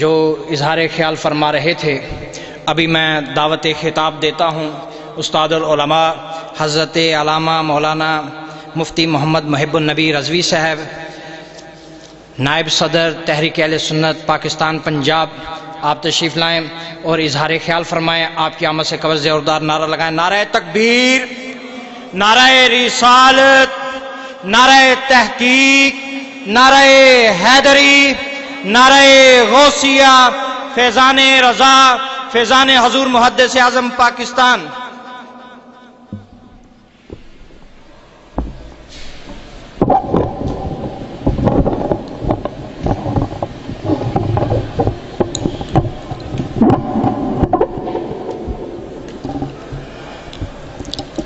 جو اظہار خیال فرما رہے تھے، ابھی میں دعوت خطاب دیتا ہوں استاد العلماء حضرت علامہ مولانا مفتی محمد محب النبی رضوی صاحب، نائب صدر تحریک اہل سنت پاکستان پنجاب، آپ تشریف لائیں اور اظہار خیال فرمائیں۔ آپ کی آمد سے قبل زوردار نعرہ لگائیں، نعرہ تکبیر، نعرہ رسالت، نعرہ تحقیق، نعرہ حیدری، نعرہ غوثیہ، فیضان رضا، فیضان حضور محدث اعظم پاکستان۔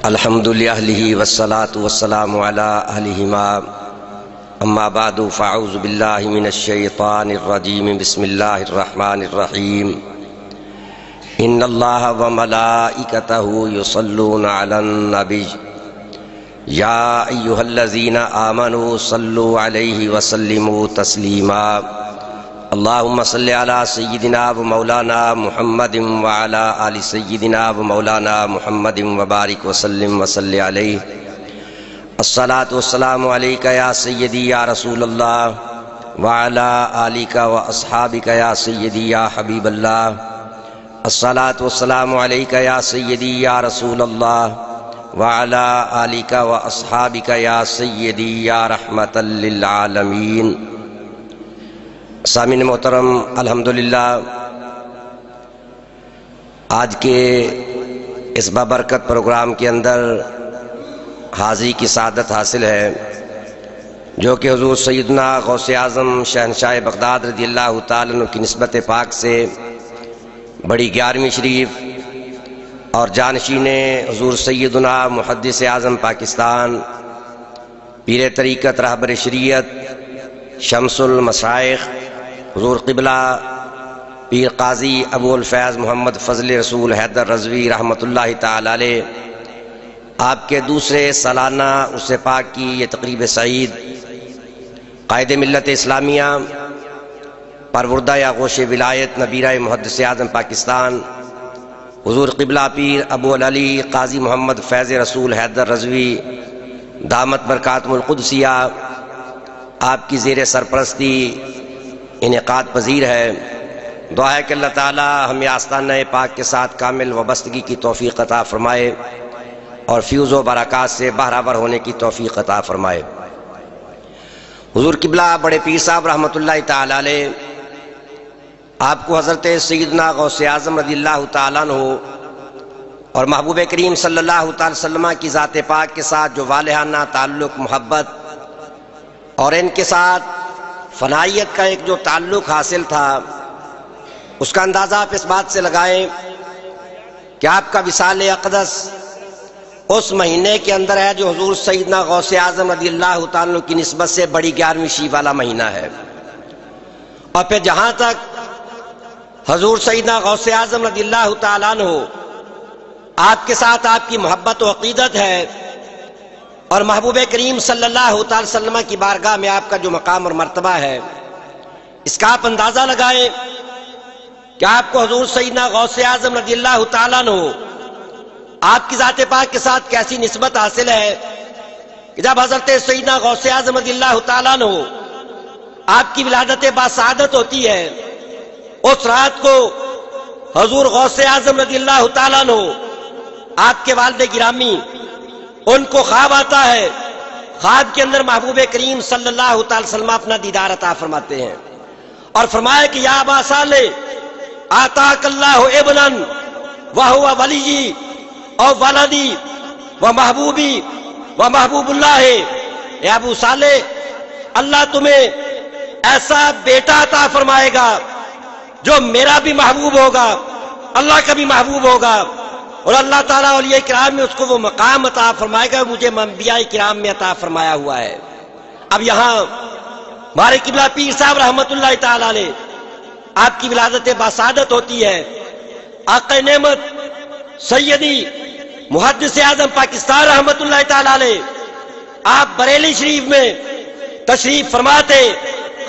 الحمد للہ والصلاة والسلام علی اہلہما، اما بعد فاعوذ باللہ من الشیطان الرجیم، بسم اللہ الرحمن الرحیم۔ ان اللہ وملائکتہ یصلون علی النبی یا ایہا الذین آمنوا صلوا علیہ وسلموا تسلیما۔ اللہم صلی علی سیدنا و مولانا محمد وعلی آل سیدنا و مولانا محمد وبارک وسلم وصلی علیہ۔ الصلاۃ والسلام علیک یا سیدی یا رسول اللہ وعلی آلک و اصحابک یا سیدی یا حبیب اللہ۔ الصلاۃ والسلام علیک یا سیدی یا رسول اللہ وعلی آلک و اصحابک یا سیدی یا رحمۃ للعالمین۔ سامعین محترم، الحمدللہ آج کے اس بابرکت پروگرام کے اندر حاضری کی سعادت حاصل ہے، جو کہ حضور سیدنا غوث اعظم شہنشاہ بغداد رضی اللہ تعالیٰ عنہ کی نسبت پاک سے بڑی 11ویں شریف اور جانشین حضور سیدنا محدث اعظم پاکستان، پیر طریقت رہبر شریعت شمس المشائخ حضور قبلہ پیر قاضی ابو الفیض محمد فضل رسول حیدر رضوی رحمۃ اللہ تعالی علیہ، آپ کے دوسرے سالانہ عرس پاک کی یہ تقریب سعید، قائد ملت اسلامیہ، پروردہ آغوش ولایت نبیرہ محدث اعظم پاکستان حضور قبلہ پیر ابو العلی قاضی محمد فیض رسول حیدر رضوی دامت برکاتہم القدسیہ، آپ کی زیر سرپرستی انعقاد پذیر ہے۔ دعا ہے کہ اللہ تعالی ہمیں آستانہ پاک کے ساتھ کامل وابستگی کی توفیق عطا فرمائے اور فیوز و برکات سے بہرہ ہونے کی توفیق عطا فرمائے۔ حضور قبلہ بڑے پیر صاحب رحمۃ اللہ تعالی علیہ، آپ کو حضرت سیدنا غوث اعظم رضی اللہ تعالیٰ عنہ اور محبوب کریم صلی اللہ تعالی وسلم کی ذات پاک کے ساتھ جو والہانہ تعلق، محبت اور ان کے ساتھ فنائیت کا ایک جو تعلق حاصل تھا، اس کا اندازہ آپ اس بات سے لگائیں کہ آپ کا وصال اقدس اس مہینے کے اندر ہے جو حضور سیدنا غوث اعظم رضی اللہ تعالیٰ عنہ کی نسبت سے بڑی 11ویں شریف والا مہینہ ہے۔ اور پھر جہاں تک حضور سیدنا غوث اعظم رضی اللہ تعالیٰ عنہ آپ کے ساتھ آپ کی محبت و عقیدت ہے، اور محبوب کریم صلی اللہ تعالی وسلم کی بارگاہ میں آپ کا جو مقام اور مرتبہ ہے، اس کا آپ اندازہ لگائیں کہ آپ کو حضور سیدنا غوث اعظم رضی اللہ تعالیٰ عنہ آپ کی ذات پاک کے ساتھ کیسی نسبت حاصل ہے کہ جب حضرت سیدنا غوث اعظم رضی اللہ تعالیٰ عنہ آپ کی ولادت باسعادت ہوتی ہے، اس رات کو حضور غوث اعظم رضی اللہ تعالیٰ عنہ آپ کے والد گرامی ان کو خواب آتا ہے، خواب کے اندر محبوب کریم صلی اللہ تعالی وسلم اپنا دیدار عطا فرماتے ہیں اور فرمایا کہ یا ابا صالح آتاک اللہ ابنا وہو ولی او ولدی و محبوبی و محبوب اللہ، اے ابو صالح اللہ تمہیں ایسا بیٹا عطا فرمائے گا جو میرا بھی محبوب ہوگا، اللہ کا بھی محبوب ہوگا، اور اللہ تعالیٰ اولیاء کرام میں اس کو وہ مقام عطا فرمائے گا مجھے انبیاء کرام میں عطا فرمایا ہوا ہے۔ اب یہاں ہمارے قبلہ پیر صاحب رحمۃ اللہ تعالی علیہ آپ کی ولادت باسعادت ہوتی ہے، آقا نعمت سیدی محدث اعظم پاکستان رحمۃ اللہ تعالی علیہ آپ بریلی شریف میں تشریف فرماتے،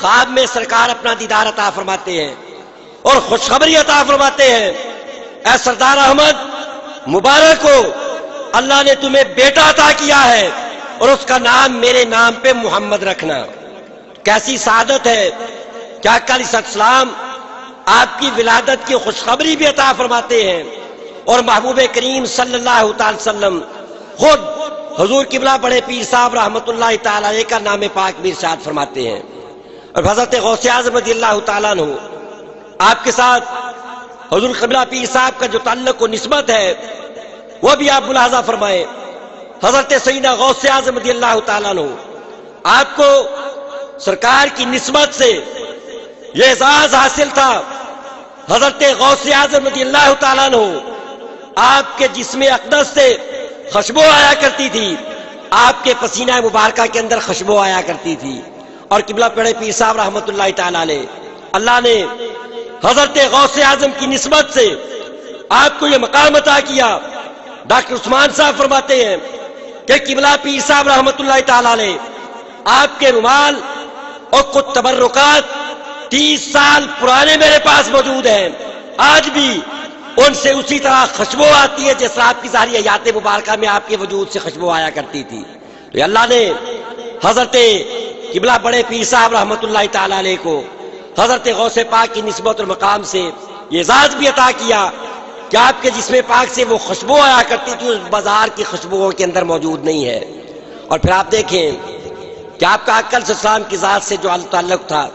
خواب میں سرکار اپنا دیدار عطا فرماتے ہیں اور خوشخبری عطا فرماتے ہیں، اے سردار احمد مبارک ہو، اللہ نے تمہیں بیٹا عطا کیا ہے اور اس کا نام میرے نام پہ محمد رکھنا۔ کیسی سعادت ہے کہ آقا علیہ السلام آپ کی ولادت کی خوشخبری بھی عطا فرماتے ہیں، اور محبوب کریم صلی اللہ تعالی وسلم خود حضور قبلہ بڑے پیر صاحب رحمت اللہ تعالی علیہ کا نام پاک بھی ارشاد فرماتے ہیں۔ اور حضرت غوث اعظم رضی اللہ تعالیٰ عنہ آپ کے ساتھ حضور قبلہ پیر صاحب کا جو تعلق و نسبت ہے وہ بھی آپ ملاحظہ فرمائیں۔ حضرت سیدنا غوث اعظم رضی اللہ تعالیٰ عنہ آپ کو سرکار کی نسبت سے یہ اعزاز حاصل تھا، حضرت غوث اعظم رضی اللہ تعالیٰ عنہ آپ کے جسم اقدس سے خوشبو آیا کرتی تھی، آپ کے پسینہ مبارکہ کے اندر خوشبو آیا کرتی تھی، اور قبلہ بڑے پیر صاحب رحمت اللہ تعالیٰ علیہ اللہ نے حضرت غوث اعظم کی نسبت سے آپ کو یہ مقام عطا کیا۔ ڈاکٹر عثمان صاحب فرماتے ہیں کہ قبلہ پیر صاحب رحمت اللہ تعالیٰ علیہ آپ کے رومال اور کچھ تبرکات 30 سال پرانے میرے پاس موجود ہیں، آج بھی ان سے اسی طرح خوشبو آتی ہے جس طرح آپ کی ظاہری حیات مبارکہ میں آپ کے وجود سے خوشبو آیا کرتی تھی۔ تو اللہ نے حضرت قبلہ بڑے پیر صاحب رحمت اللہ تعالیٰ علیہ کو حضرت غوث پاک کی نسبت اور مقام سے یہ اعزاز بھی عطا کیا کہ آپ کے جسم پاک سے وہ خوشبو آیا کرتی تھی، اس بازار کی خوشبوؤں کے اندر موجود نہیں ہے۔ اور پھر آپ دیکھیں کہ آپ کا آقا علیہ السلام کی ذات سے جو تعلق تھا،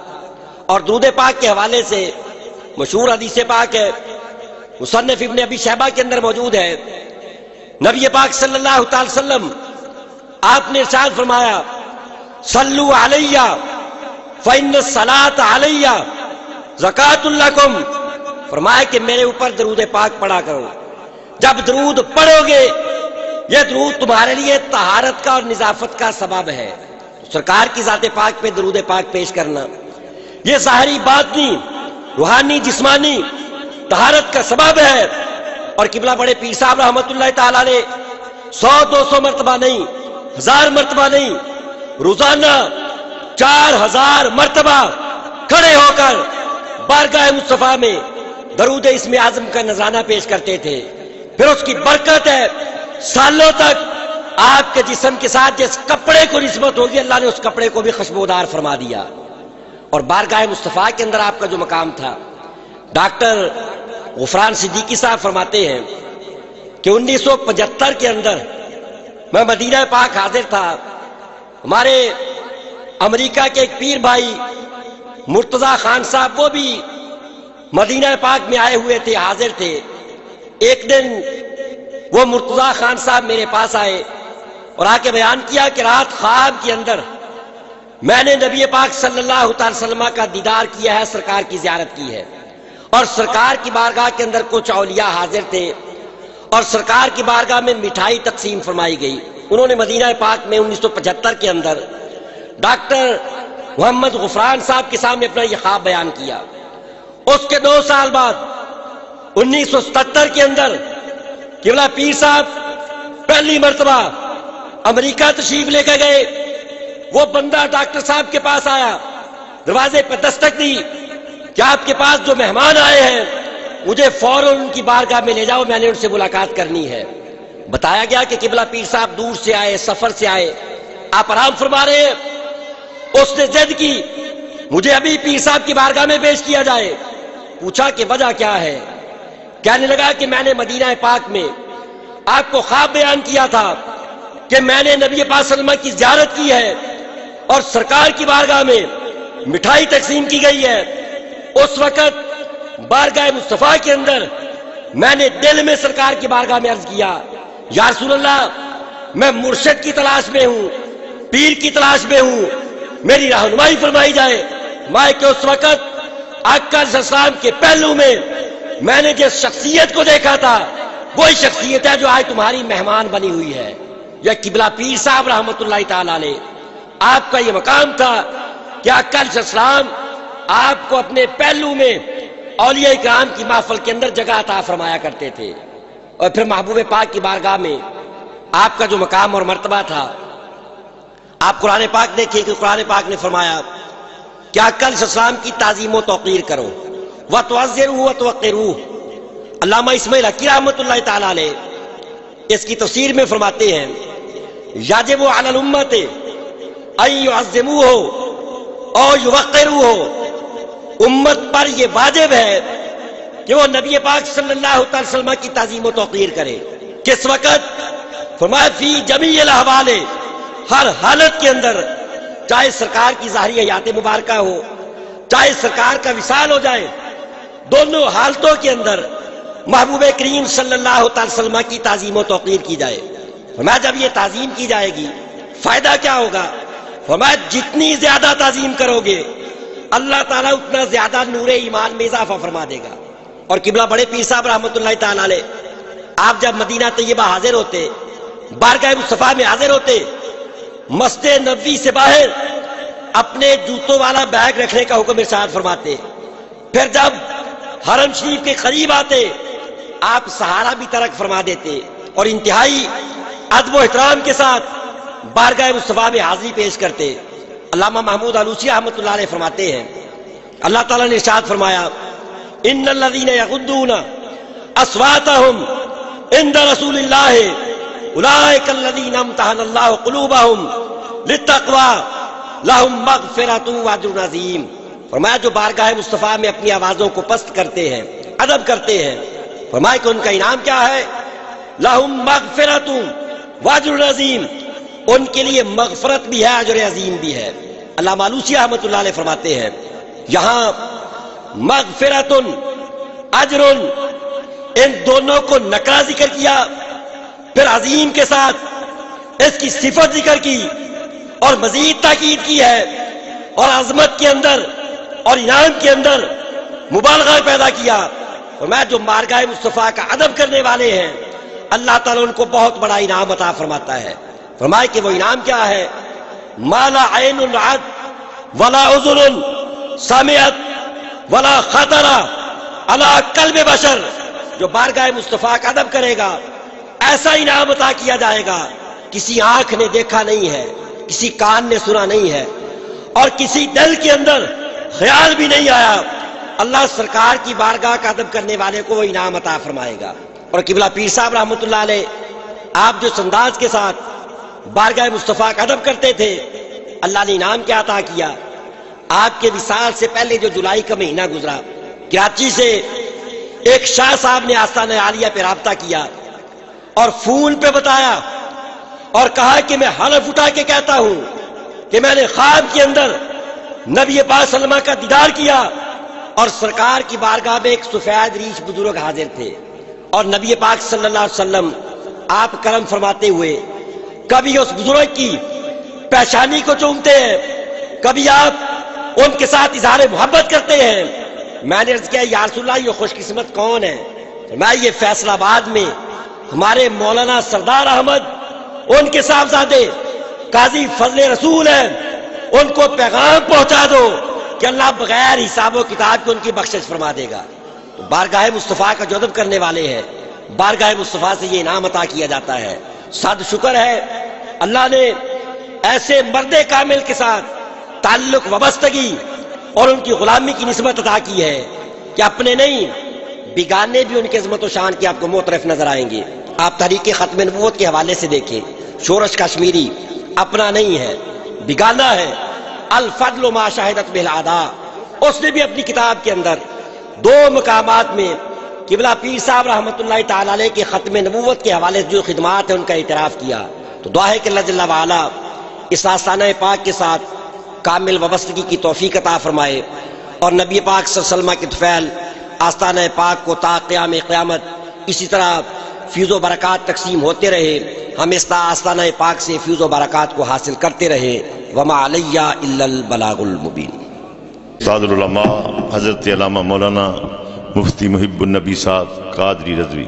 اور درود پاک کے حوالے سے مشہور حدیث پاک ہے، مصنف ابن ابی شیبہ کے اندر موجود ہے، نبی پاک صلی اللہ تعالی وسلم آپ نے ارشاد فرمایا صلو علیہ فإن الصلاۃ علیہ زکوٰۃ لکم، فرمایا کہ میرے اوپر درود پاک پڑھا کرو، جب درود پڑھو گے یہ درود تمہارے لیے طہارت کا اور نظافت کا سبب ہے۔ سرکار کی ذات پاک پہ درود پاک پیش کرنا یہ ظاہری باطنی روحانی جسمانی طہارت کا سبب ہے۔ اور قبلہ بڑے پیر صاحب رحمت اللہ تعالیٰ نے 100-200 مرتبہ نہیں، 1000 مرتبہ نہیں، روزانہ 4000 مرتبہ کھڑے ہو کر بارگاہ مصطفیٰ میں درود اسم اعظم کا نذرانہ پیش کرتے تھے۔ پھر اس کی برکت ہے سالوں تک آپ کے جسم کے ساتھ جس کپڑے کو نسبت ہوگی اللہ نے اس کپڑے کو بھی خوشبودار فرما دیا۔ اور بارگاہ مصطفیٰ کے اندر آپ کا جو مقام تھا، ڈاکٹر غفران صدیقی صاحب فرماتے ہیں کہ 1975 کے اندر میں مدینہ پاک حاضر تھا، ہمارے امریکہ کے ایک پیر بھائی مرتضی خان صاحب وہ بھی مدینہ پاک میں آئے ہوئے تھے، حاضر تھے۔ ایک دن وہ مرتضی خان صاحب میرے پاس آئے اور آ کے بیان کیا کہ رات خواب کے اندر میں نے نبی پاک صلی اللہ تعالی وسلم کا دیدار کیا ہے، سرکار کی زیارت کی ہے، اور سرکار کی بارگاہ کے اندر کچھ اولیاء حاضر تھے اور سرکار کی بارگاہ میں مٹھائی تقسیم فرمائی گئی۔ انہوں نے مدینہ پاک میں 1975 کے اندر ڈاکٹر محمد غفران صاحب کے سامنے اپنا یہ خواب بیان کیا۔ اس کے 2 سال بعد 1977 کے اندر قبلہ پیر صاحب پہلی مرتبہ امریکہ تشریف لے کے گئے۔ وہ بندہ ڈاکٹر صاحب کے پاس آیا، دروازے پہ دستک دی کہ آپ کے پاس جو مہمان آئے ہیں مجھے فوراً ان کی بارگاہ میں لے جاؤ، میں نے ان سے ملاقات کرنی ہے۔ بتایا گیا کہ قبلہ پیر صاحب دور سے آئے، سفر سے آئے، آپ آرام فرما رہے ہیں۔ اس نے ضد کی مجھے ابھی پیر صاحب کی بارگاہ میں پیش کیا جائے۔ پوچھا کہ وجہ کیا ہے؟ کہنے لگا کہ میں نے مدینہ پاک میں آپ کو خواب بیان کیا تھا کہ میں نے نبی پاک صلی اللہ علیہ وسلم کی زیارت کی ہے اور سرکار کی بارگاہ میں مٹھائی تقسیم کی گئی ہے۔ اس وقت بارگاہ مصطفیٰ کے اندر میں نے دل میں سرکار کی بارگاہ میں عرض کیا یا رسول اللہ میں مرشد کی تلاش میں ہوں، پیر کی تلاش میں ہوں، میری رہنمائی فرمائی جائے۔ میں کہ اس وقت آقا علیہ السلام کے پہلو میں نے جس شخصیت کو دیکھا تھا وہی شخصیت ہے جو آج تمہاری مہمان بنی ہوئی ہے۔ یہ قبلہ پیر صاحب رحمت اللہ تعالیٰ علیہ آپ کا یہ مقام تھا کہ آقا علیہ السلام آپ کو اپنے پہلو میں اولیاء کرام کی محفل کے اندر جگہ عطا فرمایا کرتے تھے۔ اور پھر محبوب پاک کی بارگاہ میں آپ کا جو مقام اور مرتبہ تھا، آپ قرآن پاک دیکھیے کہ قرآن پاک نے فرمایا کہ آقا علیہ السلام کی تعظیم و توقیر کرو، وَتُعَزِّرُوهُ وَتُوَقِّرُوهُ۔ علامہ اسماعیل حقی رحمۃ اللہ تعالی علیہ اس کی تفسیر میں فرماتے ہیں یجب علی الامت ان یعظموہ او یوقروہ، امت پر یہ واجب ہے کہ وہ نبی پاک صلی اللہ علیہ وسلم کی تعظیم و توقیر کرے۔ کس وقت؟ فرمایا فی جمیع الاحوال، ہر حالت کے اندر، چاہے سرکار کی ظاہری حیات مبارکہ ہو، چاہے سرکار کا وصال ہو جائے، دونوں حالتوں کے اندر محبوب کریم صلی اللہ علیہ وسلم کی تعظیم و توقیر کی جائے۔ فرمایا جب یہ تعظیم کی جائے گی فائدہ کیا ہوگا؟ فرمایا جتنی زیادہ تعظیم کرو گے اللہ تعالیٰ اتنا زیادہ نور ایمان میں اضافہ فرما دے گا۔ اور قبلہ بڑے پیر صاحب رحمۃ اللہ تعالی علیہ آپ جب مدینہ طیبہ حاضر ہوتے، بارگاہ مصطفیٰ میں حاضر ہوتے، مسجد نبوی سے باہر اپنے جوتوں والا بیگ رکھنے کا حکم ارشاد فرماتے، پھر جب حرم شریف کے قریب آتے آپ سہارا بھی ترک فرما دیتے اور انتہائی ادب و احترام کے ساتھ بارگاہ مصطفیٰ میں حاضری پیش کرتے۔ علامہ محمود آلوسی رحمۃ اللہ علیہ فرماتے ہیں اللہ تعالیٰ نے ارشاد فرمایا ان الذین یغضون اصواتهم عند رسول اللہ اولئک الذین امتحن اللہ قلوبهم للتقوی لہم مغفرۃ واجر عظیم۔ فرمایا جو بارگاہ مصطفیٰ میں اپنی آوازوں کو پست کرتے ہیں، ادب کرتے ہیں، فرمایا کہ ان کا انعام کیا ہے؟ لہم مغفرۃ واجر عظیم، ان کے لیے مغفرت بھی ہے، اجر عظیم بھی ہے۔ علامہ آلوسی رحمۃ اللہ علیہ فرماتے ہیں یہاں مغفرت اجر ان دونوں کو نکرہ ذکر کیا، پھر عظیم کے ساتھ اس کی صفت ذکر کی اور مزید تاکید کی ہے، اور عظمت کے اندر اور انعام کے اندر مبالغہ پیدا کیا۔ اور میں جو بارگاہ مصطفیٰ کا ادب کرنے والے ہیں اللہ تعالیٰ ان کو بہت بڑا انعام عطا فرماتا ہے۔ فرمائے کہ وہ انعام کیا ہے؟ ما لا عین رأت ولا اذن سمعت ولا خطر علی قلب بشر، جو بارگاہ مصطفیٰ کا ادب کرے گا ایسا انعام عطا کیا جائے گا کسی آنکھ نے دیکھا نہیں ہے، کسی کان نے سنا نہیں ہے، اور کسی دل کے اندر خیال بھی نہیں آیا۔ اللہ سرکار کی بارگاہ کا ادب کرنے والے کو وہ انعام عطا فرمائے گا۔ اور قبلہ پیر صاحب رحمۃ اللہ علیہ آپ جو انداز کے ساتھ بارگاہ مصطفیٰ کا ادب کرتے تھے اللہ نے انعام کیا عطا کیا؟ آپ کے وصال سے پہلے جو جولائی کا مہینہ گزرا، کراچی سے ایک شاہ صاحب نے آستانہ عالیہ پہ رابطہ کیا اور فون پہ بتایا اور کہا کہ میں حلف اٹھا کے کہتا ہوں کہ میں نے خواب کے اندر نبی پاک صلی اللہ علیہ وسلم کا دیدار کیا اور سرکار کی بارگاہ میں ایک سفید ریش بزرگ حاضر تھے، اور نبی پاک صلی اللہ علیہ وسلم آپ کرم فرماتے ہوئے کبھی اس بزرگ کی پیشانی کو چومتے ہیں، کبھی آپ ان کے ساتھ اظہار محبت کرتے ہیں۔ میں نے عرض کیا یا رسول اللہ یہ خوش قسمت کون ہے؟ میں یہ فیصل آباد میں ہمارے مولانا سردار احمد ان کے صاحبزادے قاضی فضل رسول ہیں، ان کو پیغام پہنچا دو کہ اللہ بغیر حساب و کتاب کے ان کی بخشش فرما دے گا۔ تو بارگاہ مصطفیٰ کا جو ادب کرنے والے ہیں بارگاہ مصطفیٰ سے یہ انعام عطا کیا جاتا ہے۔ صد شکر ہے اللہ نے ایسے مرد کامل کے ساتھ تعلق وابستگی اور ان کی غلامی کی نسبت عطا کی ہے کہ اپنے نہیں بیگانے بھی ان کی عظمت و شان کی آپ کو معترف نظر آئیں گے۔ آپ تحریک ختم نبوت کے حوالے سے دیکھیں، شورش کشمیری اپنا نہیں ہے، بیگانہ ہے۔ الفضل ما شاہدت بالاعداء، اس نے بھی اپنی کتاب کے اندر دو مقامات میں قبلہ پیر صاحب رحمۃ اللہ تعالی علیہ کے ختم نبوت کے حوالے سے جو خدمات ہیں ان کا اعتراف کیا۔ تو دعا ہے کہ اللہ جل وعلا اس آستانہ پاک کے ساتھ کامل وابستگی کی توفیق عطا فرمائے، اور نبی پاک صلی اللہ علیہ وسلم کے طفیل آستانہ پاک کو تا قیام قیامت اسی طرح فیض و برکات تقسیم ہوتے رہے، ہم اس آستانہ پاک سے فیض و برکات کو حاصل کرتے رہے۔ وما علیہ الا البلاغ المبین۔ استاد العلماء حضرت علامہ مولانا مفتی محب النبی صاحب قادری رضوی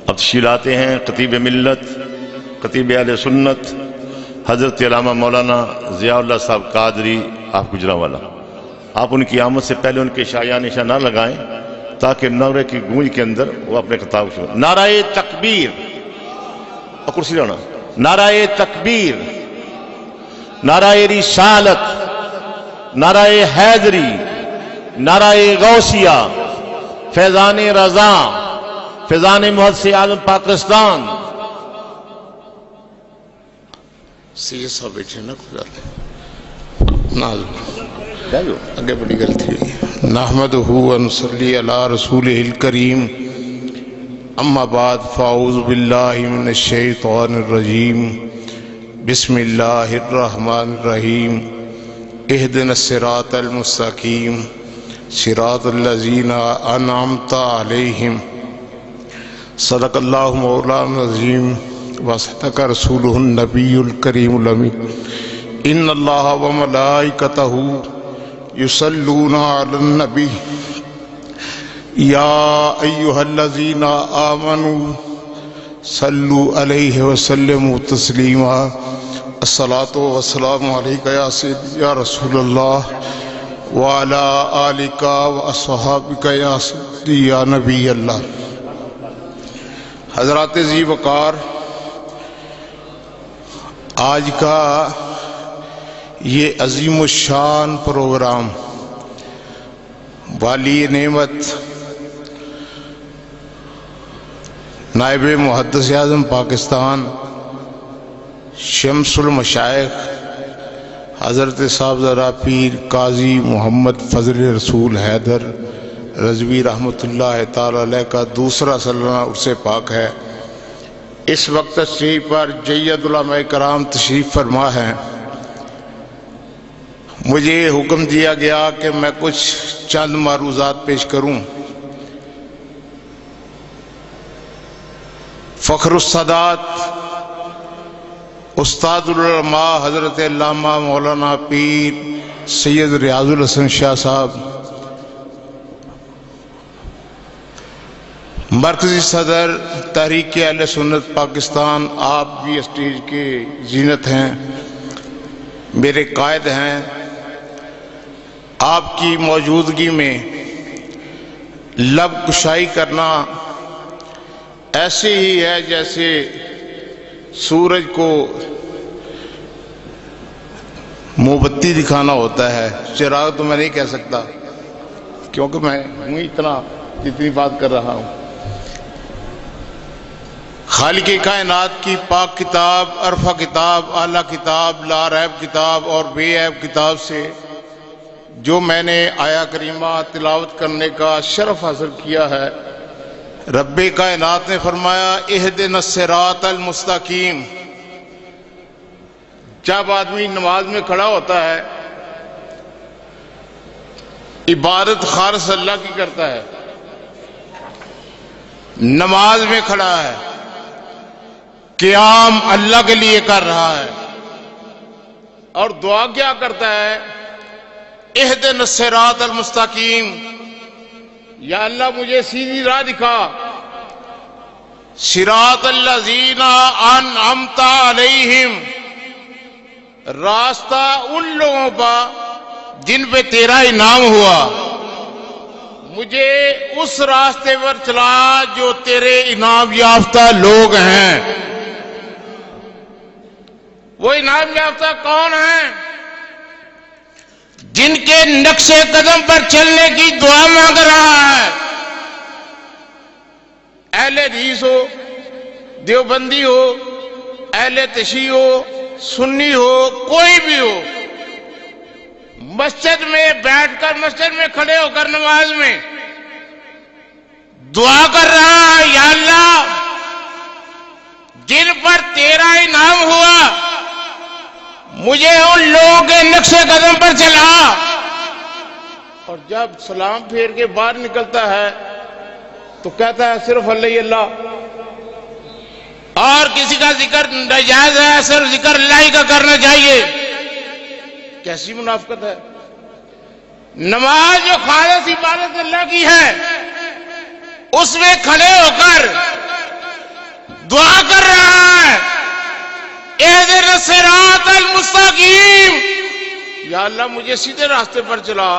اب تشریف لاتے ہیں خطیب ملت، خطیب اہل سنت حضرت علامہ مولانا ضیاء اللہ صاحب قادری آپ گجرانوالہ۔ آپ ان کی آمد سے پہلے ان کے شایان نشان نہ لگائیں تاکہ نعرے کی گونج کے اندر وہ اپنے خطاب کو شروع۔ نعرہ تکبیر، اور کرسی لانا، نعرہ تکبیر، نعرہ رسالت، نعرہ حیدری، نعرہ غوثیہ، فیضان رضا، فیضان محدث اعظم پاکستان. سی صاحب بیٹھے نا آگے بڑی غلطی ہوئی. نحمدہ و نصلی علی رسولہ الکریم، اما بعد فاعوذ باللہ من الشیطان الرجیم، بسم اللہ الرحمن الرحیم. اہدنا الصراط المستقیم صراط الذین انعمت علیہم. صدق اللہ مولانا العظیم وصدق رسولہ النبی الکریم الامین. ان اللہ وملائکتہ یصلون علی النبی یا ایہا الذین آمنوا صلوا علیہ وسلموا تسلیما. الصلاۃ والسلام علیک یا سیدی یا رسول اللہ وعلی آلک واصحابک یا سیدی یا نبی اللہ. حضرات ذی وقار، آج کا یہ عظیم الشان پروگرام والی نعمت نائب محدث اعظم پاکستان شمس المشائخ حضرت صاحبزادہ پیر قاضی محمد فضل رسول حیدر رضوی رحمۃ اللہ تعالی علیہ کا دوسرا سالانہ عرس پاک ہے. اس وقت تشریف پر جید علماء کرام تشریف فرما ہیں. مجھے حکم دیا گیا کہ میں کچھ چند معروضات پیش کروں. فخر السادات استاد العلماء حضرت علامہ مولانا پیر سید ریاض الحسن شاہ صاحب، مرکزی صدر تحریک اہل سنت پاکستان، آپ بھی اسٹیج کے زینت ہیں، میرے قائد ہیں. آپ کی موجودگی میں لب کشائی کرنا ایسے ہی ہے جیسے سورج کو موم بتی دکھانا ہوتا ہے. چراغ تو میں نہیں کہہ سکتا کیونکہ میں ہوں اتنا جتنی بات کر رہا ہوں. خالق کائنات کی پاک کتاب، عرفہ کتاب، اعلیٰ کتاب، لا ریب کتاب اور بے عیب کتاب سے جو میں نے آیا کریمہ تلاوت کرنے کا شرف حاصل کیا ہے، رب کائنات نے فرمایا اہدنا الصراط المستقیم. جب آدمی نماز میں کھڑا ہوتا ہے عبادت خالص اللہ کی کرتا ہے، نماز میں کھڑا ہے، قیام اللہ کے لیے کر رہا ہے، اور دعا کیا کرتا ہے؟ اہدنا الصراط المستقیم، یا اللہ مجھے سیدھی راہ دکھا. صراط الذین انعمت علیہم، راستہ ان لوگوں پر جن پہ تیرا انعام ہوا. مجھے اس راستے پر چلا جو تیرے انعام یافتہ لوگ ہیں. وہ انعام یافتہ کون ہیں؟ جن کے نقش قدم پر چلنے کی دعا مانگ رہا ہے. اہل حدیث ہو، دیوبندی ہو، اہل تشیع ہو، سنی ہو، کوئی بھی ہو، مسجد میں بیٹھ کر، مسجد میں کھڑے ہو کر نماز میں دعا کر رہا ہے، یا اللہ جن پر تیرا انعام ہوا مجھے ان لوگوں کے نقش قدم پر چلا. اور جب سلام پھیر کے باہر نکلتا ہے تو کہتا ہے صرف اللہ اللہ، اور کسی کا ذکر ناجائز ہے، صرف ذکر اللہ ہی کا کرنا چاہیے. کیسی منافقت ہے! نماز جو خالص عبادت اللہ کی ہے اس میں کھڑے ہو کر دعا کر رہا ہے اہدنا الصراط المستقیم، یا اللہ مجھے سیدھے راستے پر چلا.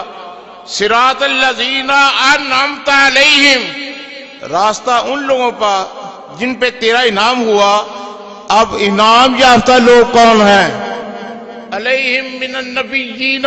صراط الذین انعمت علیہم، راستہ ان لوگوں پر جن پہ تیرا انعام ہوا. اب انعام یافتہ لوگ کون ہیں؟ علیہم من النبیین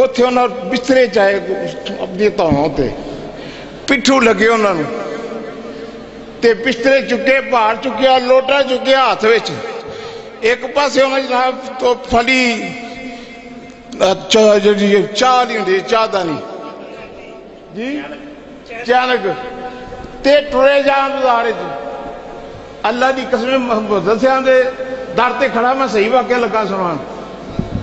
ਉੱਥੇ ਉਹਨਾਂ ਬਿਸਤਰੇ ਚਾਏ ਆਪਣੀ ਧੌਣਾਂ ਤੇ ਪਿੱਠੂ ਲੱਗੇ ਉਹਨਾਂ ਨੂੰ, ਤੇ ਬਿਸਤਰੇ ਚੁੱਕੇ, ਭਾਰ ਚੁੱਕਿਆ, ਲੋਟਾ ਚੁੱਕਿਆ ਹੱਥ ਵਿੱਚ, ਇੱਕ ਪਾਸੇ ਉਹਨਾਂ ਜਨਾਬ ਤੋਂ ਫਲੀ ਜਿਹੜੀ ਚਾਹ ਨਹੀਂ ਹੁੰਦੀ, ਚਾਹਦਾਨੀ ਜੀ, ਚਾਨਕ ਤੇ ਟੁਰੇ ਜਾਣ ਬਾਜ਼ਾਰ 'ਚ। ਅੱਲਾ ਦੀ ਕਸਮ ਦੱਸਿਆ ਦੇ ਦਰ ਤੇ ਖੜਾ ਮੈਂ ਸਹੀ ਵਾਕਿਆ ਲੱਗਾ ਸੁਣਾਉਣ।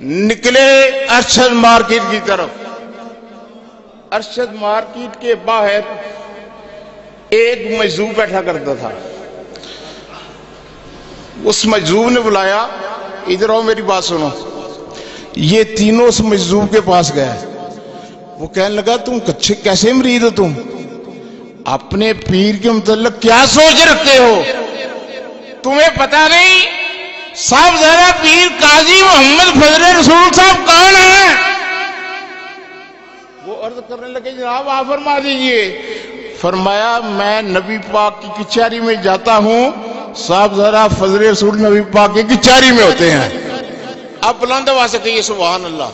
نکلے ارشد مارکیٹ کی طرف. ارشد مارکیٹ کے باہر ایک مجذوب بیٹھا کرتا تھا. اس مجذوب نے بلایا, ادھر آؤ میری بات سنو. یہ تینوں اس مجذوب کے پاس گئے. وہ کہنے لگا تم کیسے مرید ہو, تم اپنے پیر کے متعلق کیا سوچ رکھتے ہو؟ تمہیں پتا نہیں صاحب ذرا پیر قاضی محمد فضل رسول صاحب کون ہیں؟ وہ عرض کرنے لگے جناب آپ فرما دیجئے. فرمایا میں نبی پاک کی کچہری میں جاتا ہوں, صاحب ذرا فضل رسول نبی پاک کی کچہری میں ہوتے ہیں. آپ بلند آواز سے کہیے سبحان اللہ.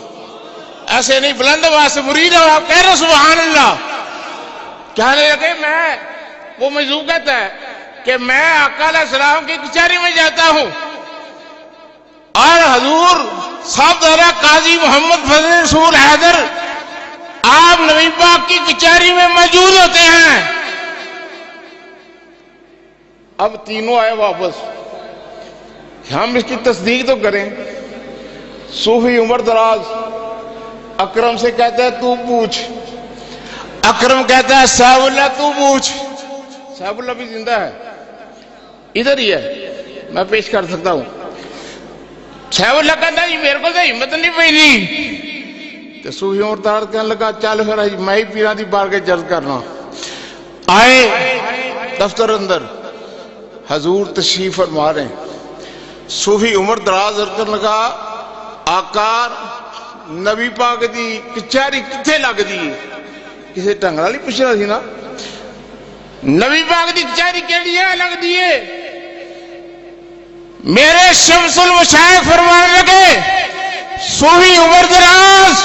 ایسے نہیں, بلند آواز سے مرید ہو آپ کہہ رہے سبحان اللہ. کہنے لگے میں, وہ مجذوب کہتا ہے کہ میں آقا علیہ السلام کی کچہری میں جاتا ہوں اور حضور صاحب ذرا قاضی محمد فضل رسول حیدر آپ نبی پاک کی کچہری میں موجود ہوتے ہیں. اب تینوں آئے واپس. ہم اس کی تصدیق تو کریں. صوفی عمر دراز اکرم سے کہتا ہے تو پوچھ. اکرم کہتا ہے صاحب اللہ تو پوچھ. صاحب اللہ بھی زندہ ہے, ادھر ہی ہے, میں پیش کر سکتا ہوں. صاحب اللہ کہتا ہے میرے کو تو ہمت نہیں پئی. تو صوفی عمر دراز کہنے لگا چل پھر میں ہی پیران دی بار کے جرد کرنا. آئے دفتر اندر, حضور تشریف فرما رہے ہیں. صوفی عمر دراز کرنے لگا آقا نبی پاک دی کچہری کتنے لگ دی؟ کسی ٹنگ والی پوچھنا سی نا, نبی پاک دی کچہری کیڑی ہے لگ دیے؟ میرے شمس المشائخ فرمانے لگے صوفی عمر دراز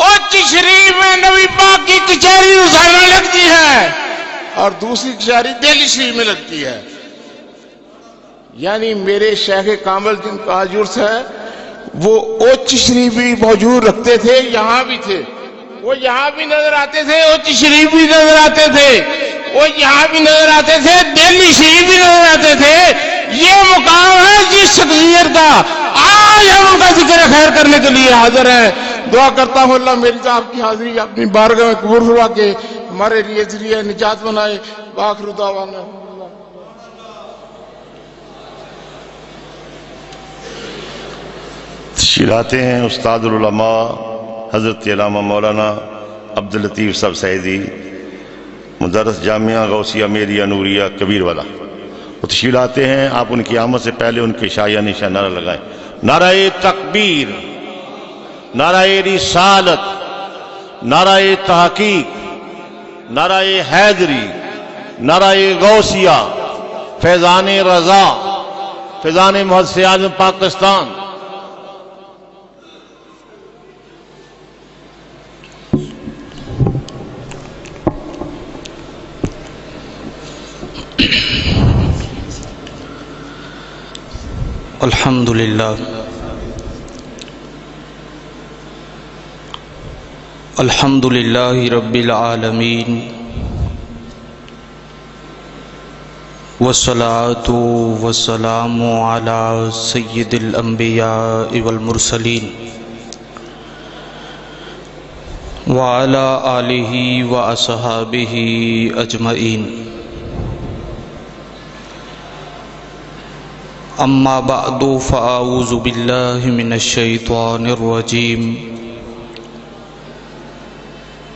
اچ شریف میں نبی پاک کی کچہری روزانہ لگتی ہے اور دوسری کچہری دہلی شریف میں لگتی ہے. یعنی میرے شیخ کامل جن کا عجرس ہے وہ اوچ شریف بھی موجود رکھتے تھے, یہاں بھی تھے. وہ یہاں بھی نظر آتے تھے, اوچ شریف بھی نظر آتے تھے, وہ یہاں بھی نظر آتے تھے, دہلی شریف بھی نظر آتے تھے. یہ مقام ہے جس شخصیت کا آج ہم ان کا ذکر خیر کرنے کے لیے حاضر ہیں. دعا کرتا ہوں اللہ میری صاحب کی حاضری اپنی بارگاہ میں قبول فرما کے ہمارے لیے ذریعہ نجات بنائے. وآخر دعوانا تشریفاتے ہیں استاد العلماء حضرت علامہ مولانا عبداللطیف صاحب سعیدی, مدرس جامعہ غوثیہ میریہ نوریہ کبیر والا. وہ تشریفاتے ہیں, آپ ان کی آمد سے پہلے ان کے شایہ نشان نعرہ لگائیں. نعرہ تکبیر, نعرہ رسالت, نعرہ تحقیق, نعرہ حیدری, نعرہ غوثیہ, فیضان رضا, فیضان محدث اعظم پاکستان. الحمدللہ الحمدللہ رب العالمین والصلاة والسلام علی سید الانبیاء والمرسلین وعلی آلہ واصحابہ اجمعین. اما بعد فاعوذ باللہ من الشیطان الرجیم.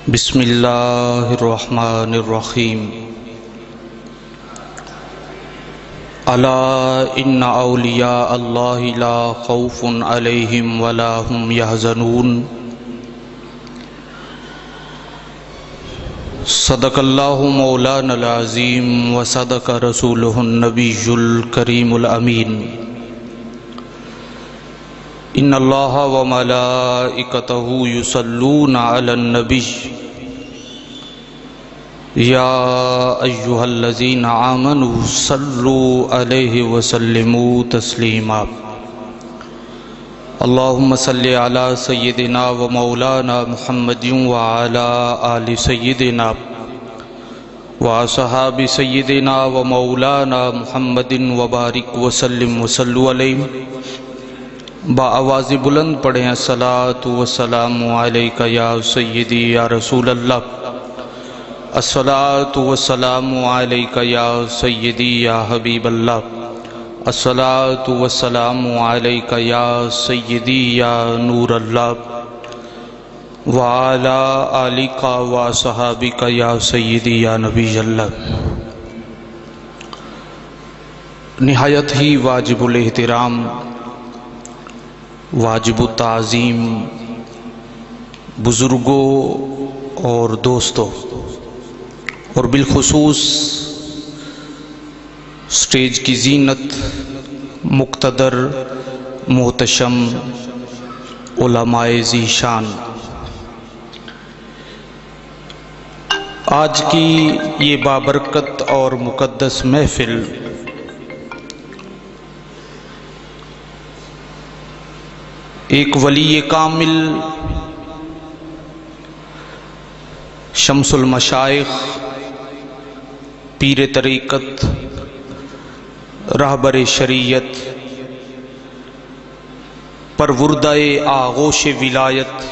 بسم اللہ الرحمن الرحیم. الا ان اولیاء اللہ لا خوف علیہم ولا هم يحزنون. صدق اللہ مولانا العظیم وصدق رسولہ النبی الکریم الامین. ان اللہ وملائکتہ یصلون علی النبی یا ایہا الذین آمنوا صلوا علیہ وسلموا تسلیما. اللہم صلی علی سیدنا و مولانا محمد وعلی آل سیدنا و اصحاب سیدنا و مولانا محمد وبارک وسلم وصلوا علیہ. بآواز بلند پڑھیں الصلاۃ والسلام علیک یا سیدی یا رسول اللہ، الصلاۃ والسلام علیک یا سیدی یا حبیب اللہ، الصلاۃ والسلام علیک یا سیدی یا نور اللہ، وعلی آلک و صحابک یا سیدی یا نبی اللہ۔ نہایت ہی واجب الاحترام، واجب التعظیم بزرگوں اور دوستوں، اور بالخصوص سٹیج کی زینت، مقتدر محتشم علماء ذی شان، آج کی یہ بابرکت اور مقدس محفل ایک ولی کامل شمس المشائخ، پیر طریقت، رہبر شریعت، پروردہ آغوش ولایت،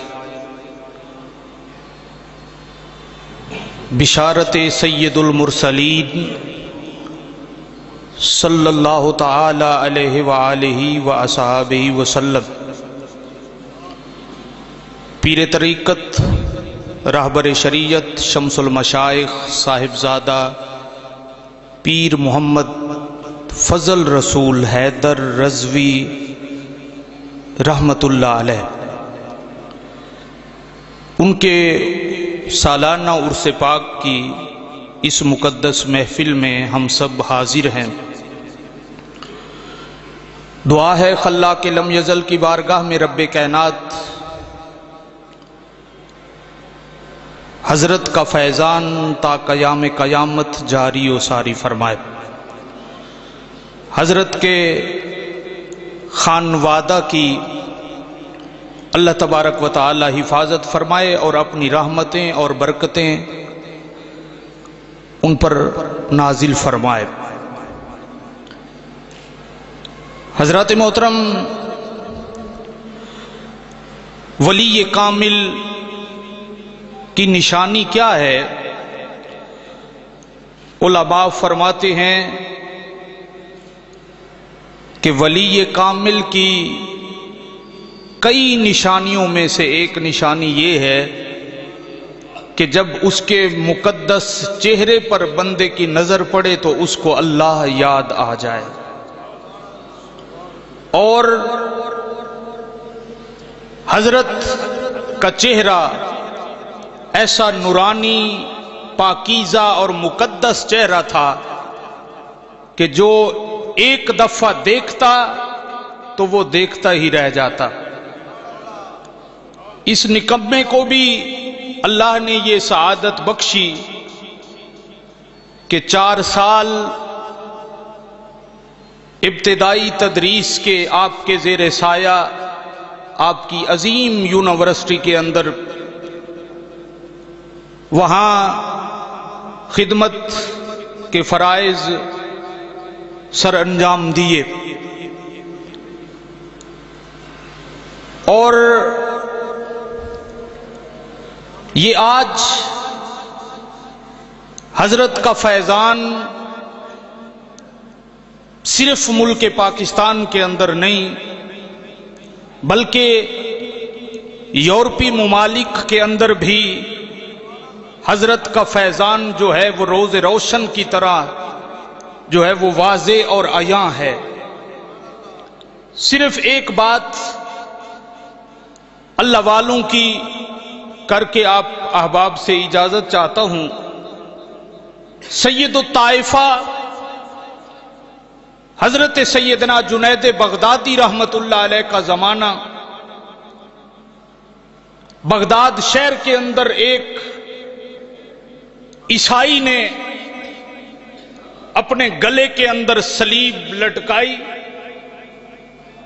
بشارت سید المرسلین صلی اللہ تعالی علیہ وآلہ وآصحابہ وسلم، پیر طریقت، رہبر شریعت، شمس المشائخ، صاحبزادہ پیر محمد فضل رسول حیدر رضوی رحمت اللہ علیہ، ان کے سالانہ عرس پاک کی اس مقدس محفل میں ہم سب حاضر ہیں۔ دعا ہے خلاق لم یزل کی بارگاہ میں رب کائنات حضرت کا فیضان تا قیام قیامت جاری و ساری فرمائے، حضرت کے خانوادہ کی اللہ تبارک و تعالی حفاظت فرمائے اور اپنی رحمتیں اور برکتیں ان پر نازل فرمائے۔ حضرات محترم، ولی کامل کی نشانی کیا ہے؟ علماء فرماتے ہیں کہ ولی کامل کی کئی نشانیوں میں سے ایک نشانی یہ ہے کہ جب اس کے مقدس چہرے پر بندے کی نظر پڑے تو اس کو اللہ یاد آ جائے، اور حضرت کا چہرہ ایسا نورانی، پاکیزہ اور مقدس چہرہ تھا کہ جو ایک دفعہ دیکھتا تو وہ دیکھتا ہی رہ جاتا۔ اس نکمے کو بھی اللہ نے یہ سعادت بخشی کہ 4 سال ابتدائی تدریس کے آپ کے زیر سایہ آپ کی عظیم یونیورسٹی کے اندر وہاں خدمت کے فرائض سر انجام دیے، اور یہ آج حضرت کا فیضان صرف ملک پاکستان کے اندر نہیں بلکہ یورپی ممالک کے اندر بھی حضرت کا فیضان جو ہے وہ روز روشن کی طرح جو ہے وہ واضح اور عیاں ہے۔ صرف ایک بات اللہ والوں کی کر کے آپ احباب سے اجازت چاہتا ہوں۔ سید الطائفہ حضرت سیدنا جنید بغدادی رحمت اللہ علیہ کا زمانہ، بغداد شہر کے اندر ایک عیسائی نے اپنے گلے کے اندر صلیب لٹکائی،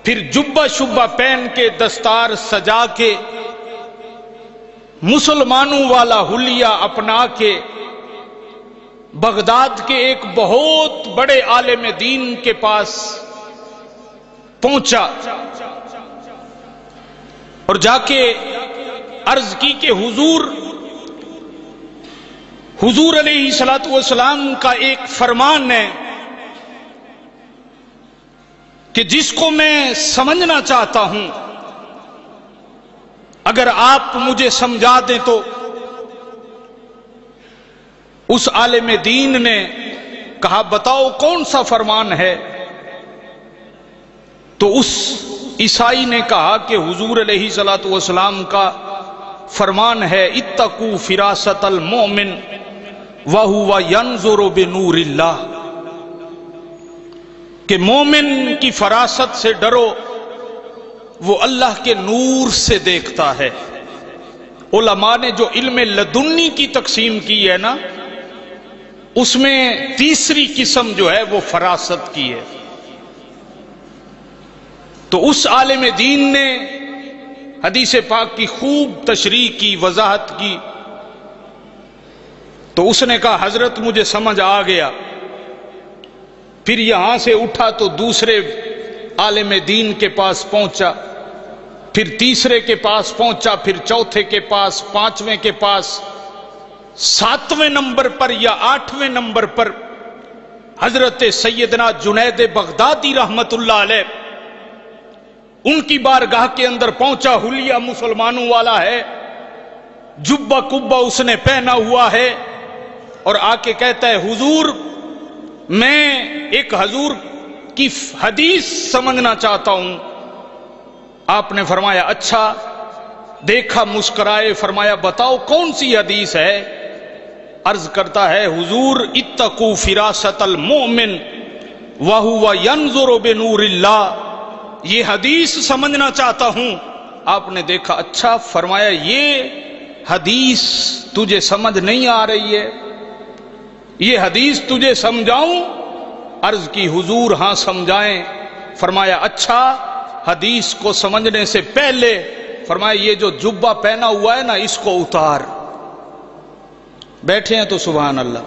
پھر جبہ شبہ پہن کے دستار سجا کے مسلمانوں والا حلیہ اپنا کے بغداد کے ایک بہت بڑے عالم دین کے پاس پہنچا اور جا کے عرض کی کہ حضور علیہ الصلوۃ والسلام کا ایک فرمان ہے کہ جس کو میں سمجھنا چاہتا ہوں اگر آپ مجھے سمجھا دیں تو اس عالم دین نے کہا بتاؤ کون سا فرمان ہے؟ تو اس عیسائی نے کہا کہ حضور علیہ الصلوۃ والسلام کا فرمان ہے اتقوا فراست المؤمن وہو ینظر بنور اللہ، کہ مومن کی فراست سے ڈرو، وہ اللہ کے نور سے دیکھتا ہے۔ علماء نے جو علم لدنی کی تقسیم کی ہے نا، اس میں تیسری قسم جو ہے وہ فراست کی ہے۔ تو اس عالم دین نے حدیث پاک کی خوب تشریح کی، وضاحت کی، تو اس نے کہا حضرت مجھے سمجھ آ گیا۔ پھر یہاں سے اٹھا تو دوسرے عالم دین کے پاس پہنچا، پھر تیسرے کے پاس پہنچا، پھر چوتھے کے پاس، پانچویں کے پاس، ساتویں نمبر پر یا آٹھویں نمبر پر حضرت سیدنا جنید بغدادی رحمت اللہ علیہ ان کی بارگاہ کے اندر پہنچا۔ حلیہ مسلمانوں والا ہے، جبہ کبہ اس نے پہنا ہوا ہے، اور آ کے کہتا ہے حضور میں ایک حضور کی حدیث سمجھنا چاہتا ہوں۔ آپ نے فرمایا اچھا، دیکھا، مسکرائے، فرمایا بتاؤ کون سی حدیث ہے؟ عرض کرتا ہے حضور اتقوا فراست المؤمن وہو ینظر بنور اللہ، یہ حدیث سمجھنا چاہتا ہوں۔ آپ نے دیکھا اچھا، فرمایا یہ حدیث تجھے سمجھ نہیں آ رہی ہے، یہ حدیث تجھے سمجھاؤں؟ عرض کی حضور ہاں سمجھائیں۔ فرمایا اچھا، حدیث کو سمجھنے سے پہلے فرمایا یہ جو جبہ پہنا ہوا ہے نا اس کو اتار۔ بیٹھے ہیں تو سبحان اللہ۔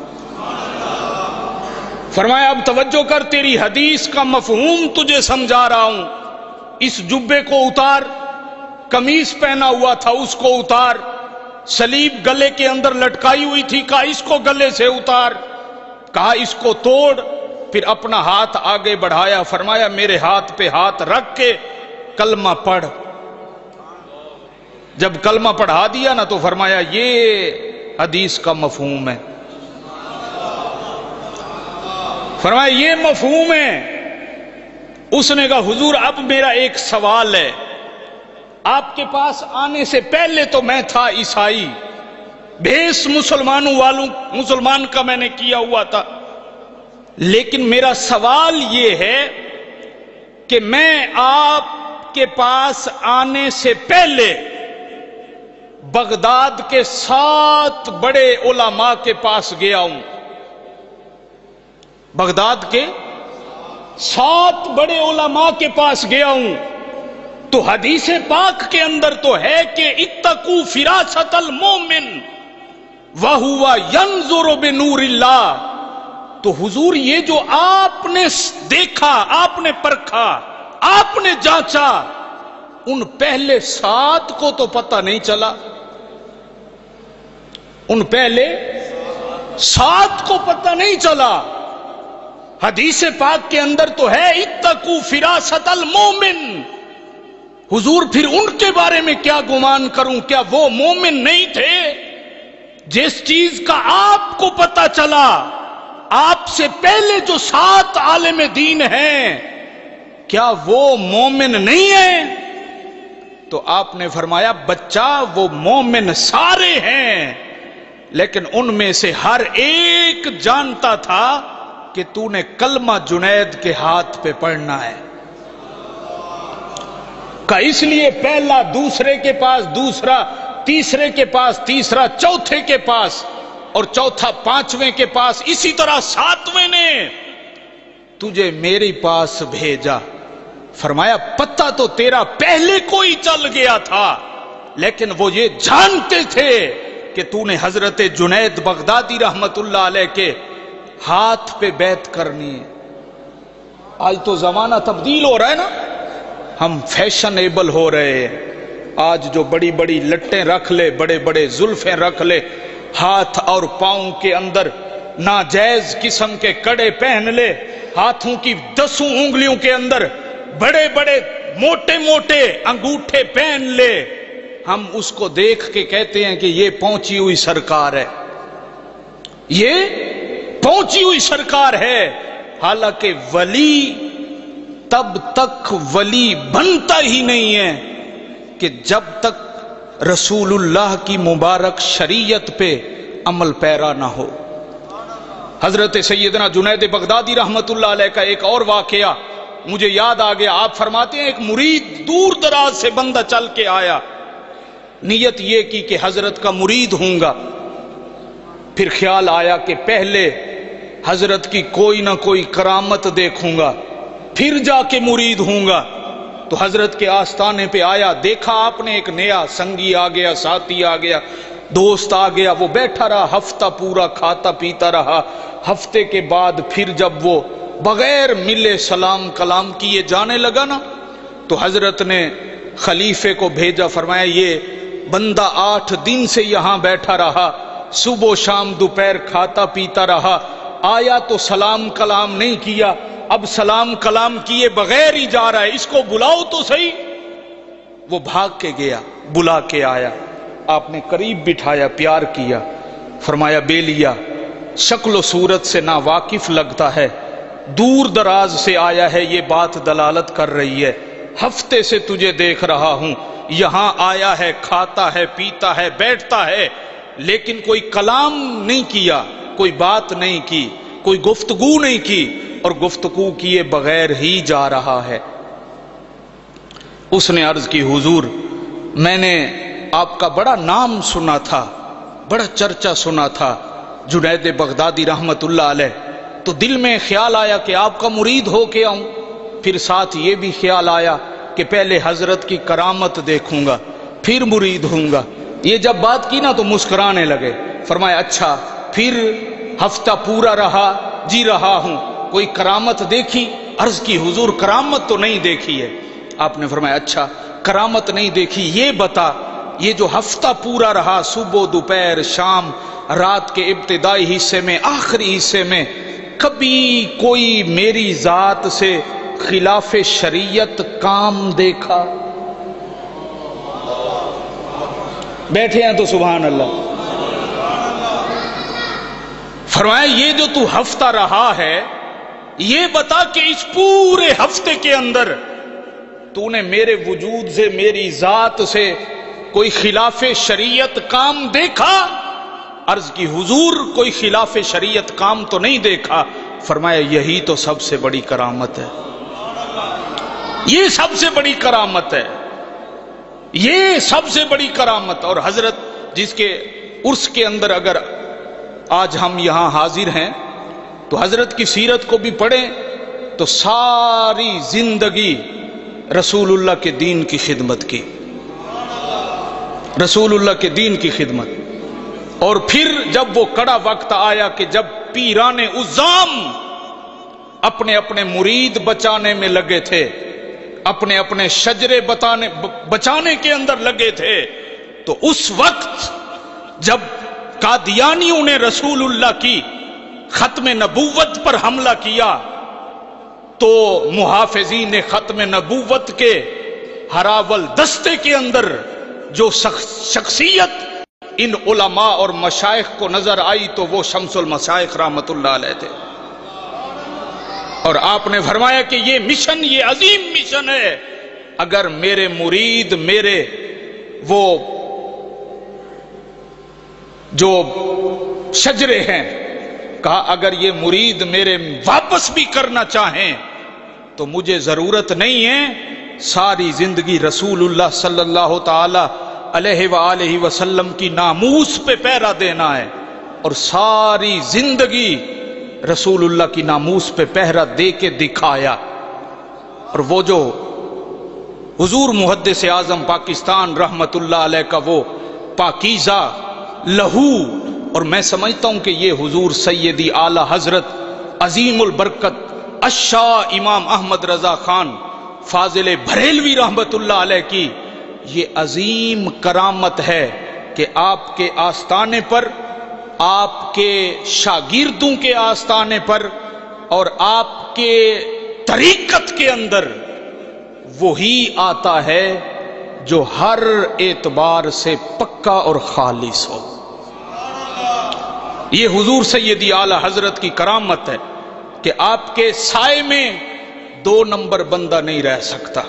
فرمایا اب توجہ کر، تیری حدیث کا مفہوم تجھے سمجھا رہا ہوں، اس جبے کو اتار، قمیص پہنا ہوا تھا اس کو اتار، سلیب گلے کے اندر لٹکائی ہوئی تھی، کہا اس کو گلے سے اتار، کہا اس کو توڑ، پھر اپنا ہاتھ آگے بڑھایا، فرمایا میرے ہاتھ پہ ہاتھ رکھ کے کلمہ پڑھ۔ جب کلمہ پڑھا دیا نا تو فرمایا یہ حدیث کا مفہوم ہے۔ فرمایا یہ مفہوم ہے۔ اس نے کہا حضور اب میرا ایک سوال ہے، آپ کے پاس آنے سے پہلے تو میں تھا عیسائی، بھیس مسلمان کا میں نے کیا ہوا تھا، لیکن میرا سوال یہ ہے کہ میں آپ کے پاس آنے سے پہلے بغداد کے 7 بڑے علماء کے پاس گیا ہوں، بغداد کے 7 بڑے علماء کے پاس گیا ہوں، تو حدیث پاک کے اندر تو ہے کہ اتقوا فراست المؤمن وہو ینظر بنور اللہ۔ تو حضور یہ جو آپ نے دیکھا، آپ نے پرکھا، آپ نے جانچا، ان پہلے 7 کو تو پتہ نہیں چلا، ان پہلے 7 کو پتہ نہیں چلا۔ حدیث پاک کے اندر تو ہے اتقوا فراست المؤمن۔ حضور پھر ان کے بارے میں کیا گمان کروں؟ کیا وہ مومن نہیں تھے؟ جس چیز کا آپ کو پتہ چلا، آپ سے پہلے جو 7 عالم دین ہیں، کیا وہ مومن نہیں ہیں؟ تو آپ نے فرمایا بچہ وہ مومن سارے ہیں، لیکن ان میں سے ہر ایک جانتا تھا کہ تو نے کلمہ جنید کے ہاتھ پہ پڑھنا ہے، کہ اس لیے پہلا دوسرے کے پاس، دوسرا تیسرے کے پاس، تیسرا چوتھے کے پاس، اور چوتھا پانچویں کے پاس، اسی طرح 7ویں نے تجھے میرے پاس بھیجا۔ فرمایا پتہ تو تیرا پہلے کوئی چل گیا تھا، لیکن وہ یہ جانتے تھے کہ تو نے حضرت جنید بغدادی رحمت اللہ علیہ کے ہاتھ پہ بیعت کرنی ہے۔ آج تو زمانہ تبدیل ہو رہا ہے نا، ہم فیشنیبل ہو رہے ہیں، آج جو بڑی بڑی لٹیں رکھ لے، بڑے بڑے زلفیں رکھ لے، ہاتھ اور پاؤں کے اندر ناجائز قسم کے کڑے پہن لے، ہاتھوں کی 10 انگلیوں کے اندر بڑے بڑے موٹے موٹے انگوٹھے پہن لے، ہم اس کو دیکھ کے کہتے ہیں کہ یہ پہنچی ہوئی سرکار ہے، یہ پہنچی ہوئی سرکار ہے۔ حالانکہ ولی تب تک ولی بنتا ہی نہیں ہے کہ جب تک رسول اللہ کی مبارک شریعت پہ عمل پیرا نہ ہو۔ حضرت سیدنا جنید بغدادی رحمت اللہ علیہ کا ایک اور واقعہ مجھے یاد آ گیا۔ آپ فرماتے ہیں ایک مرید دور دراز سے بندہ چل کے آیا، نیت یہ کی کہ حضرت کا مرید ہوں گا، پھر خیال آیا کہ پہلے حضرت کی کوئی نہ کوئی کرامت دیکھوں گا پھر جا کے مرید ہوں گا۔ تو حضرت کے آستانے پہ آیا، دیکھا آپ نے ایک نیا سنگی آ گیا، ساتھی آ گیا، دوست آ گیا، وہ بیٹھا رہا، ہفتہ پورا کھاتا پیتا رہا۔ ہفتے کے بعد پھر جب وہ بغیر ملے سلام کلام کیے جانے لگا نا، تو حضرت نے خلیفے کو بھیجا، فرمایا یہ بندہ 8 دن سے یہاں بیٹھا رہا، صبح و شام دوپہر کھاتا پیتا رہا، آیا تو سلام کلام نہیں کیا، اب سلام کلام کیے بغیر ہی جا رہا ہے، اس کو بلاؤ تو صحیح۔ وہ بھاگ کے گیا، بلا کے آیا، آپ نے قریب بٹھایا، پیار کیا، فرمایا بے لیا شکل و صورت سے نا واقف لگتا ہے، دور دراز سے آیا ہے، یہ بات دلالت کر رہی ہے، ہفتے سے تجھے دیکھ رہا ہوں، یہاں آیا ہے، کھاتا ہے، پیتا ہے، بیٹھتا ہے، لیکن کوئی کلام نہیں کیا، کوئی بات نہیں کی، کوئی گفتگو نہیں کی، اور گفتگو کیے بغیر ہی جا رہا ہے۔ اس نے عرض کی حضور میں نے آپ کا بڑا نام سنا تھا، بڑا چرچا سنا تھا، جنید بغدادی رحمت اللہ علیہ، تو دل میں خیال آیا کہ آپ کا مرید ہو کے آؤں، پھر ساتھ یہ بھی خیال آیا کہ پہلے حضرت کی کرامت دیکھوں گا پھر مرید ہوں گا۔ یہ جب بات کی نا تو مسکرانے لگے، فرمایا اچھا پھر ہفتہ پورا رہا، جی رہا ہوں، کوئی کرامت دیکھی؟ عرض کی حضور کرامت تو نہیں دیکھی ہے۔ آپ نے فرمایا اچھا کرامت نہیں دیکھی، یہ بتا یہ جو ہفتہ پورا رہا، صبح دوپہر شام، رات کے ابتدائی حصے میں آخری حصے میں، کبھی کوئی میری ذات سے خلاف شریعت کام دیکھا؟ بیٹھے ہیں تو سبحان اللہ۔ فرمایا یہ جو تو ہفتہ رہا ہے، یہ بتا کہ اس پورے ہفتے کے اندر تو نے میرے وجود سے، میری ذات سے کوئی خلاف شریعت کام دیکھا؟ عرض کی حضور کوئی خلاف شریعت کام تو نہیں دیکھا۔ فرمایا یہی تو سب سے بڑی کرامت ہے، یہ سب سے بڑی کرامت ہے، یہ سب سے بڑی کرامت۔ اور حضرت جس کے عرس کے اندر اگر آج ہم یہاں حاضر ہیں تو حضرت کی سیرت کو بھی پڑھیں تو ساری زندگی رسول اللہ کے دین کی خدمت کی، رسول اللہ کے دین کی خدمت۔ اور پھر جب وہ کڑا وقت آیا کہ جب پیران عظام اپنے اپنے مرید بچانے میں لگے تھے، اپنے اپنے شجرے بچانے کے اندر لگے تھے، تو اس وقت جب قادیانیوں نے رسول اللہ کی ختم نبوت پر حملہ کیا تو محافظین ختم نبوت کے ہراول دستے کے اندر جو شخصیت ان علماء اور مشائخ کو نظر آئی تو وہ شمس المشائخ رحمت اللہ علیہ تھے۔ اور آپ نے فرمایا کہ یہ مشن، یہ عظیم مشن ہے، اگر میرے مرید، میرے وہ جو شجرے ہیں، کہا اگر یہ مرید میرے واپس بھی کرنا چاہیں تو مجھے ضرورت نہیں ہے، ساری زندگی رسول اللہ صلی اللہ تعالی علیہ وآلہ وسلم کی ناموس پہ پہرا دینا ہے، اور ساری زندگی رسول اللہ کی ناموس پہ پہرا دے کے دکھایا۔ اور وہ جو حضور محدث اعظم پاکستان رحمت اللہ علیہ کا وہ پاکیزہ لہو، اور میں سمجھتا ہوں کہ یہ حضور سیدی اعلی حضرت عظیم البرکت الشاہ امام احمد رضا خان فاضل بریلوی رحمت اللہ علیہ کی یہ عظیم کرامت ہے کہ آپ کے آستانے پر، آپ کے شاگردوں کے آستانے پر اور آپ کے طریقت کے اندر وہی آتا ہے جو ہر اعتبار سے پکا اور خالص ہو۔ یہ حضور سیدی اعلی حضرت کی کرامت ہے کہ آپ کے سائے میں 2 نمبر بندہ نہیں رہ سکتا۔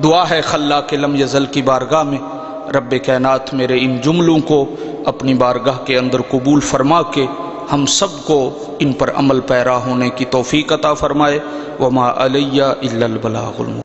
دعا ہے خلاق لم یزل کی بارگاہ میں، رب کائنات میرے ان جملوں کو اپنی بارگاہ کے اندر قبول فرما کے ہم سب کو ان پر عمل پیرا ہونے کی توفیق عطا فرمائے۔ وما علیہ الا البلاغ المبین۔